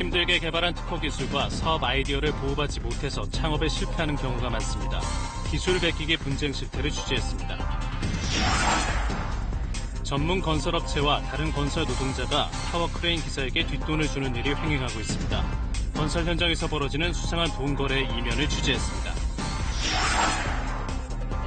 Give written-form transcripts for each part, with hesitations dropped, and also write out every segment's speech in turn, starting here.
힘들게 개발한 특허 기술과 사업 아이디어를 보호받지 못해서 창업에 실패하는 경우가 많습니다. 기술 베끼기 분쟁 실태를 취재했습니다. 전문 건설업체와 다른 건설 노동자가 타워 크레인 기사에게 뒷돈을 주는 일이 횡행하고 있습니다. 건설 현장에서 벌어지는 수상한 돈 거래의 이면을 취재했습니다.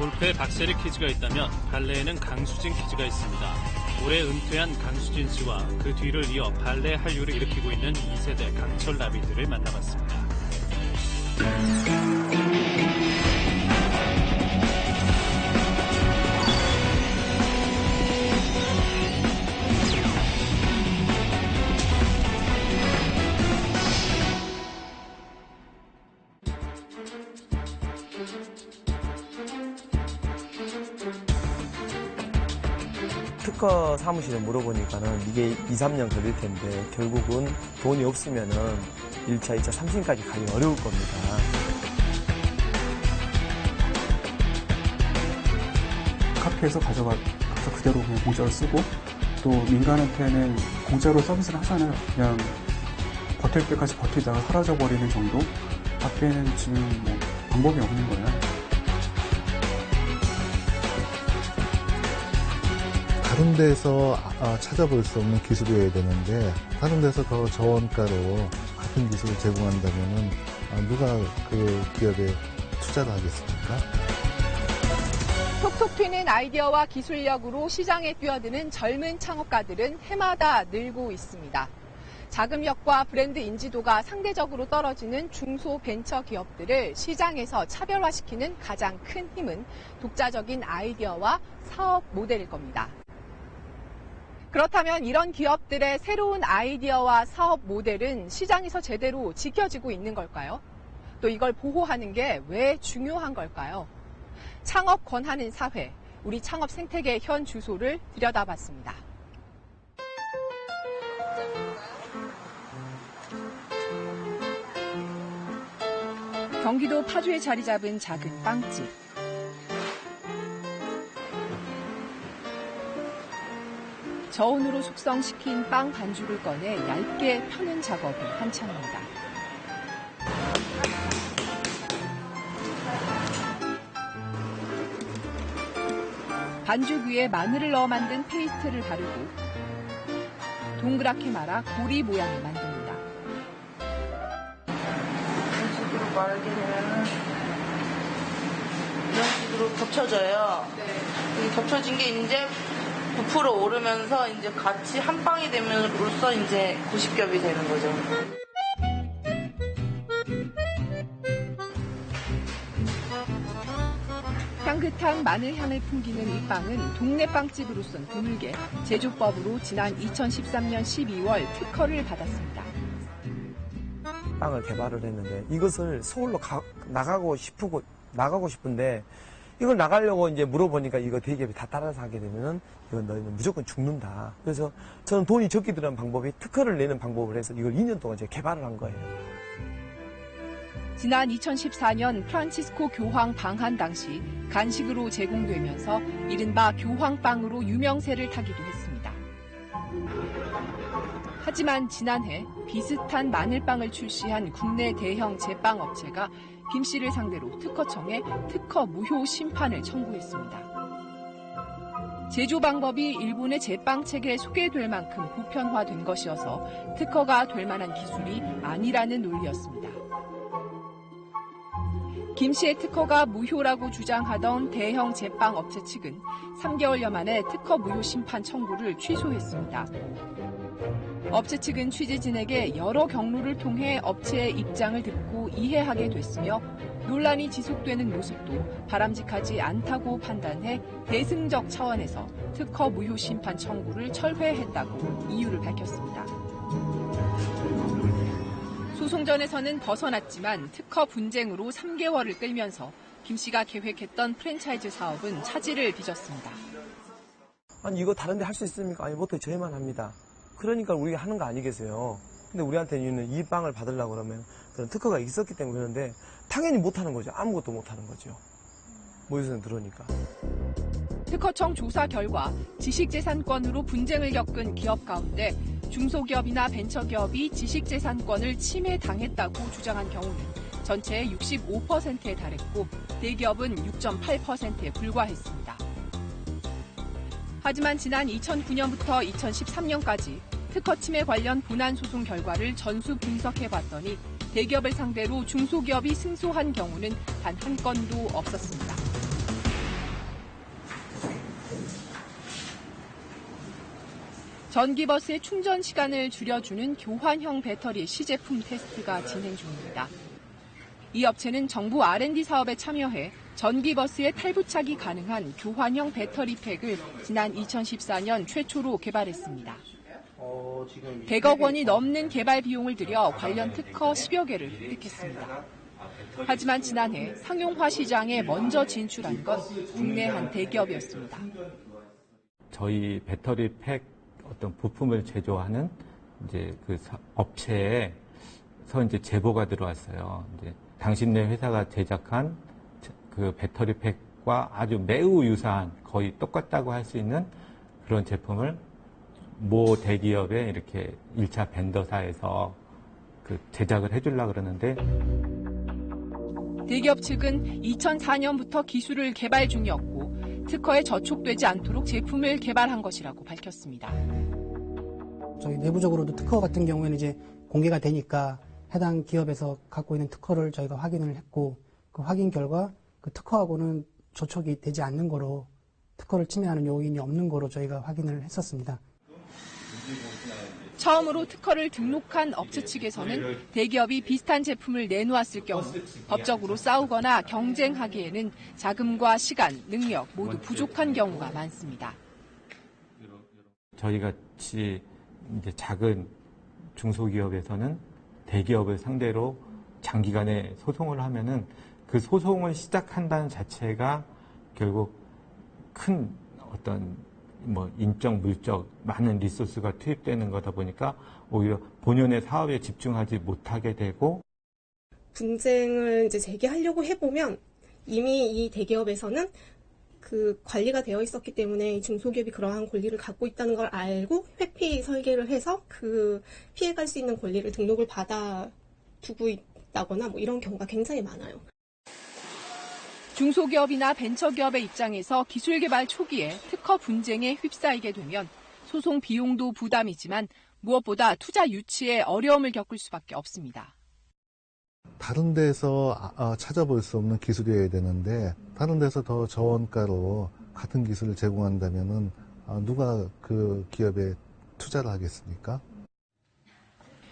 골프에 박세리 퀴즈가 있다면 발레에는 강수진 퀴즈가 있습니다. 올해 은퇴한 강수진 씨와 그 뒤를 이어 발레 한류를 일으키고 있는 2세대 강철 나비들을 만나봤습니다. 특허 사무실에 물어보니까는 이게 2, 3년 걸릴 텐데 결국은 돈이 없으면은 1차, 2차, 3층까지 가기 어려울 겁니다. 카페에서 가서 그대로 그냥 공짜로 쓰고 또 민간한테는 공짜로 서비스를 하잖아요. 그냥 버틸 때까지 버티다가 사라져버리는 정도? 밖에는 지금 뭐 방법이 없는 거예요. 다른 데서 찾아볼 수 없는 기술이어야 되는데 다른 데서 더 저원가로 같은 기술을 제공한다면 누가 그 기업에 투자를 하겠습니까? 톡톡 튀는 아이디어와 기술력으로 시장에 뛰어드는 젊은 창업가들은 해마다 늘고 있습니다. 자금력과 브랜드 인지도가 상대적으로 떨어지는 중소벤처 기업들을 시장에서 차별화시키는 가장 큰 힘은 독자적인 아이디어와 사업 모델일 겁니다. 그렇다면 이런 기업들의 새로운 아이디어와 사업 모델은 시장에서 제대로 지켜지고 있는 걸까요? 또 이걸 보호하는 게 왜 중요한 걸까요? 창업 권하는 사회, 우리 창업 생태계의 현 주소를 들여다봤습니다. 경기도 파주에 자리 잡은 작은 빵집. 저온으로 숙성시킨 빵 반죽을 꺼내 얇게 펴는 작업이 한창입니다. 반죽 위에 마늘을 넣어 만든 페이스트를 바르고 동그랗게 말아 고리 모양을 만듭니다. 이런 식으로 마르게 되면 이런 식으로 겹쳐져요. 네. 겹쳐진 게 이제 부풀어 오르면서 이제 같이 한 빵이 됨으로써 이제 90겹이 되는 거죠. 향긋한 마늘 향을 풍기는 이 빵은 동네 빵집으로선 드물게 제조법으로 지난 2013년 12월 특허를 받았습니다. 빵을 개발을 했는데 이것을 서울로 나가고 싶은데 이걸 나가려고 이제 물어보니까 이거 대기업이 다 따라서 하게 되면은 이건 너희는 무조건 죽는다. 그래서 저는 돈이 적게 들어간 방법이 특허를 내는 방법을 해서 이걸 2년 동안 제가 개발을 한 거예요. 지난 2014년 프란치스코 교황 방한 당시 간식으로 제공되면서 이른바 교황빵으로 유명세를 타기도 했습니다. 하지만 지난해 비슷한 마늘빵을 출시한 국내 대형 제빵 업체가 김 씨를 상대로 특허청에 특허 무효 심판을 청구했습니다. 제조 방법이 일본의 제빵 책에 소개될 만큼 보편화된 것이어서 특허가 될 만한 기술이 아니라는 논리였습니다. 김 씨의 특허가 무효라고 주장하던 대형 제빵 업체 측은 3개월여 만에 특허 무효 심판 청구를 취소했습니다. 업체 측은 취재진에게 여러 경로를 통해 업체의 입장을 듣고 이해하게 됐으며 논란이 지속되는 모습도 바람직하지 않다고 판단해 대승적 차원에서 특허 무효 심판 청구를 철회했다고 이유를 밝혔습니다. 소송전에서는 벗어났지만 특허 분쟁으로 3개월을 끌면서 김 씨가 계획했던 프랜차이즈 사업은 차질을 빚었습니다. 아니 이거 다른 데 할 수 있습니까? 아니 못해 저희만 합니다. 그러니까 우리가 하는 거 아니겠어요. 근데 우리한테는 이 빵을 받으려고 그러면 그런 특허가 있었기 때문에 그러는데 당연히 못하는 거죠. 아무것도 못하는 거죠. 모의고사는 들어오니까. 특허청 조사 결과 지식재산권으로 분쟁을 겪은 기업 가운데 중소기업이나 벤처기업이 지식재산권을 침해당했다고 주장한 경우는 전체의 65%에 달했고 대기업은 6.8%에 불과했습니다. 하지만 지난 2009년부터 2013년까지 특허 침해 관련 본안 소송 결과를 전수 분석해봤더니 대기업을 상대로 중소기업이 승소한 경우는 단 한 건도 없었습니다. 전기버스의 충전 시간을 줄여주는 교환형 배터리 시제품 테스트가 진행 중입니다. 이 업체는 정부 R&D 사업에 참여해 전기버스에 탈부착이 가능한 교환형 배터리 팩을 지난 2014년 최초로 개발했습니다. 100억 원이 넘는 개발 비용을 들여 관련 특허 10여 개를 획득했습니다. 하지만 지난해 상용화 시장에 먼저 진출한 건 국내 한 대기업이었습니다. 저희 배터리 팩 어떤 부품을 제조하는 이제 그 업체에서 이제 제보가 들어왔어요. 이제 당신네 회사가 제작한 그 배터리 팩과 아주 매우 유사한 거의 똑같다고 할 수 있는 그런 제품을 모 대기업에 이렇게 1차 벤더사에서 그 제작을 해주려고 그러는데 대기업 측은 2004년부터 기술을 개발 중이었고 특허에 저촉되지 않도록 제품을 개발한 것이라고 밝혔습니다. 저희 내부적으로도 특허 같은 경우에는 이제 공개가 되니까 해당 기업에서 갖고 있는 특허를 저희가 확인을 했고 그 확인 결과 그 특허하고는 저촉이 되지 않는 거로 특허를 침해하는 요인이 없는 거로 저희가 확인을 했었습니다. 처음으로 특허를 등록한 업체 측에서는 대기업이 비슷한 제품을 내놓았을 경우 법적으로 싸우거나 경쟁하기에는 자금과 시간, 능력 모두 부족한 경우가 많습니다. 저희 같이 이제 작은 중소기업에서는 대기업을 상대로 장기간에 소송을 하면은 그 소송을 시작한다는 자체가 결국 큰 어떤 인적, 물적 많은 리소스가 투입되는 거다 보니까 오히려 본연의 사업에 집중하지 못하게 되고 분쟁을 이제 제기하려고 해보면 이미 이 대기업에서는 그 관리가 되어 있었기 때문에 이 중소기업이 그러한 권리를 갖고 있다는 걸 알고 회피 설계를 해서 그 피해갈 수 있는 권리를 등록을 받아 두고 있다거나 이런 경우가 굉장히 많아요. 중소기업이나 벤처기업의 입장에서 기술 개발 초기에 특허 분쟁에 휩싸이게 되면 소송 비용도 부담이지만 무엇보다 투자 유치에 어려움을 겪을 수밖에 없습니다. 다른 데서 찾아볼 수 없는 기술이어야 되는데 다른 데서 더 저원가로 같은 기술을 제공한다면은 누가 그 기업에 투자를 하겠습니까?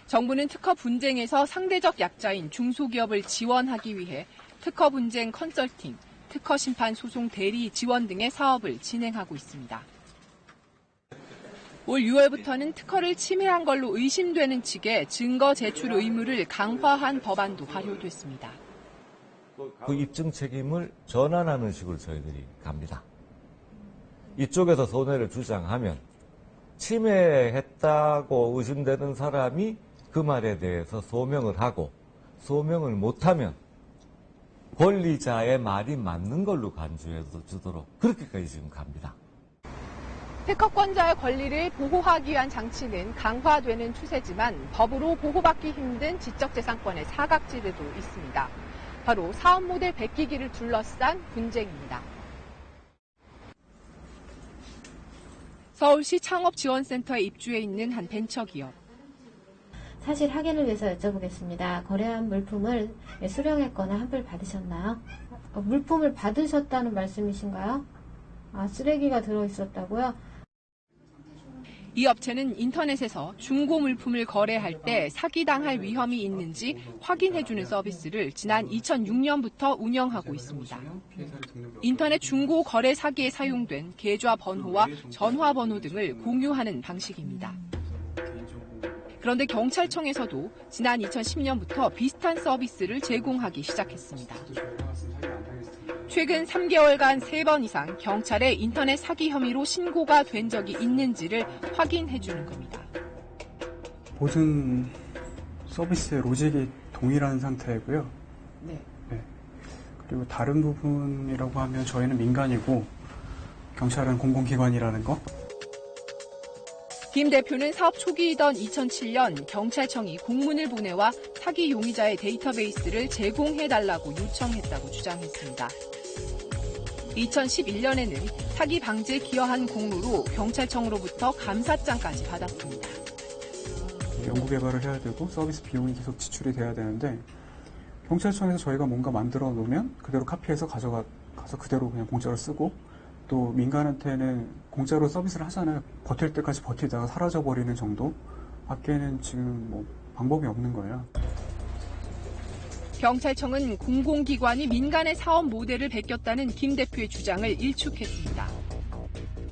정부는 특허 분쟁에서 상대적 약자인 중소기업을 지원하기 위해 특허 분쟁 컨설팅, 특허 심판 소송 대리 지원 등의 사업을 진행하고 있습니다. 올 6월부터는 특허를 침해한 걸로 의심되는 측의 증거 제출 의무를 강화한 법안도 발효됐습니다. 그 입증 책임을 전환하는 식으로 저희들이 갑니다. 이쪽에서 손해를 주장하면 침해했다고 의심되는 사람이 그 말에 대해서 소명을 하고 소명을 못하면 권리자의 말이 맞는 걸로 간주해 주도록 그렇게까지 지금 갑니다. 특허권자의 권리를 보호하기 위한 장치는 강화되는 추세지만 법으로 보호받기 힘든 지적재산권의 사각지대도 있습니다. 바로 사업 모델 베끼기를 둘러싼 분쟁입니다. 서울시 창업지원센터에 입주해 있는 한 벤처기업. 사실 확인을 위해서 여쭤보겠습니다. 거래한 물품을 수령했거나 환불 받으셨나요? 물품을 받으셨다는 말씀이신가요? 쓰레기가 들어있었다고요? 이 업체는 인터넷에서 중고 물품을 거래할 때 사기당할 위험이 있는지 확인해주는 서비스를 지난 2006년부터 운영하고 있습니다. 인터넷 중고 거래 사기에 사용된 계좌 번호와 전화 번호 등을 공유하는 방식입니다. 그런데 경찰청에서도 지난 2010년부터 비슷한 서비스를 제공하기 시작했습니다. 최근 3개월간 3번 이상 경찰에 인터넷 사기 혐의로 신고가 된 적이 있는지를 확인해 주는 겁니다. 모든 서비스의 로직이 동일한 상태고요. 네. 그리고 다른 부분이라고 하면 저희는 민간이고 경찰은 공공기관이라는 거. 김 대표는 사업 초기이던 2007년 경찰청이 공문을 보내와 사기 용의자의 데이터베이스를 제공해달라고 요청했다고 주장했습니다. 2011년에는 사기 방지에 기여한 공로로 경찰청으로부터 감사장까지 받았습니다. 연구개발을 해야 되고 서비스 비용이 계속 지출이 돼야 되는데 경찰청에서 저희가 뭔가 만들어 놓으면 그대로 카피해서 가서 그대로 그냥 공짜로 쓰고 또 민간한테는 공짜로 서비스를 하잖아요. 버틸 때까지 버티다가 사라져버리는 정도 밖에는 지금 뭐 방법이 없는 거예요. 경찰청은 공공기관이 민간의 사업 모델을 베꼈다는 김 대표의 주장을 일축했습니다.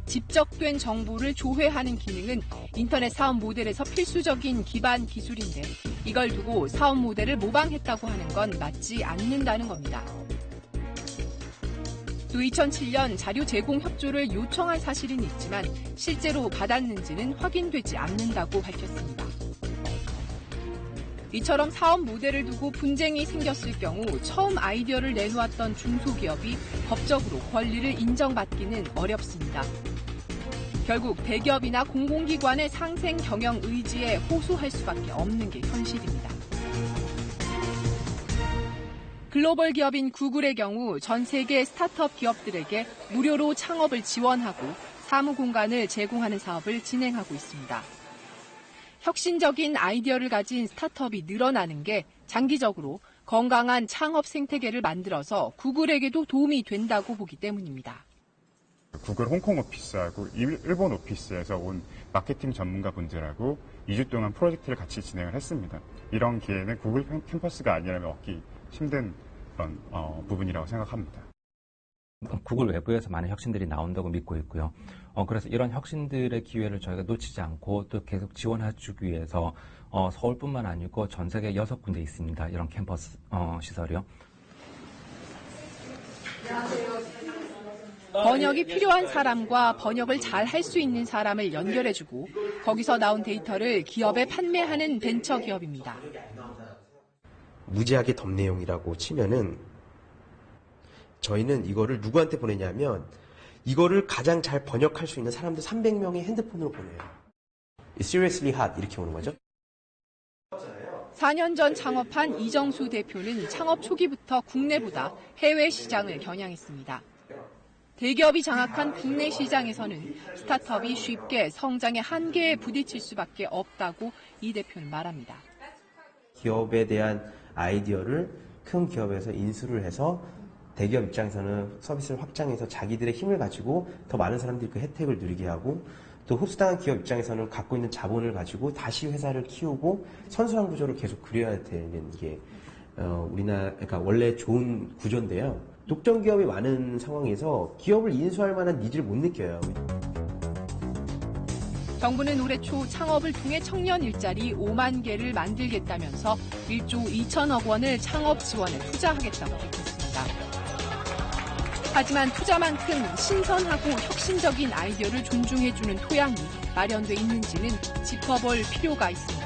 집적된 정보를 조회하는 기능은 인터넷 사업 모델에서 필수적인 기반 기술인데 이걸 두고 사업 모델을 모방했다고 하는 건 맞지 않는다는 겁니다. 또 2007년 자료 제공 협조를 요청한 사실은 있지만 실제로 받았는지는 확인되지 않는다고 밝혔습니다. 이처럼 사업 모델을 두고 분쟁이 생겼을 경우 처음 아이디어를 내놓았던 중소기업이 법적으로 권리를 인정받기는 어렵습니다. 결국 대기업이나 공공기관의 상생 경영 의지에 호소할 수밖에 없는 게 현실입니다. 글로벌 기업인 구글의 경우 전 세계 스타트업 기업들에게 무료로 창업을 지원하고 사무 공간을 제공하는 사업을 진행하고 있습니다. 혁신적인 아이디어를 가진 스타트업이 늘어나는 게 장기적으로 건강한 창업 생태계를 만들어서 구글에게도 도움이 된다고 보기 때문입니다. 구글 홍콩 오피스하고 일본 오피스에서 온 마케팅 전문가분들하고 2주 동안 프로젝트를 같이 진행을 했습니다. 이런 기회는 구글 캠퍼스가 아니라면 얻기 힘든 그런 부분이라고 생각합니다. 구글 외부에서 많은 혁신들이 나온다고 믿고 있고요. 그래서 이런 혁신들의 기회를 저희가 놓치지 않고 또 계속 지원해주기 위해서 서울뿐만 아니고 전 세계 6군데 있습니다. 이런 캠퍼스 시설이요. 번역이 필요한 사람과 번역을 잘 할 수 있는 사람을 연결해주고 거기서 나온 데이터를 기업에 판매하는 벤처 기업입니다. 무지하게 덤내용이라고 치면은 저희는 이거를 누구한테 보내냐면 이거를 가장 잘 번역할 수 있는 사람들 300명의 핸드폰으로 보내요. Seriously hot 이렇게 오는 거죠. 4년 전 창업한 이정수 대표는 창업 초기부터 국내보다 해외 시장을 겨냥했습니다. 대기업이 장악한 국내 시장에서는 스타트업이 쉽게 성장의 한계에 부딪힐 수밖에 없다고 이 대표는 말합니다. 기업에 대한 아이디어를 큰 기업에서 인수를 해서 대기업 입장에서는 서비스를 확장해서 자기들의 힘을 가지고 더 많은 사람들이 그 혜택을 누리게 하고 또 흡수당한 기업 입장에서는 갖고 있는 자본을 가지고 다시 회사를 키우고 선순환 구조를 계속 그려야 되는 게 그러니까 원래 좋은 구조인데요. 독점 기업이 많은 상황에서 기업을 인수할 만한 니즈를 못 느껴요. 정부는 올해 초 창업을 통해 청년 일자리 5만 개를 만들겠다면서 1조 2천억 원을 창업 지원에 투자하겠다고 밝혔습니다. 하지만 투자만큼 신선하고 혁신적인 아이디어를 존중해주는 토양이 마련돼 있는지는 짚어볼 필요가 있습니다.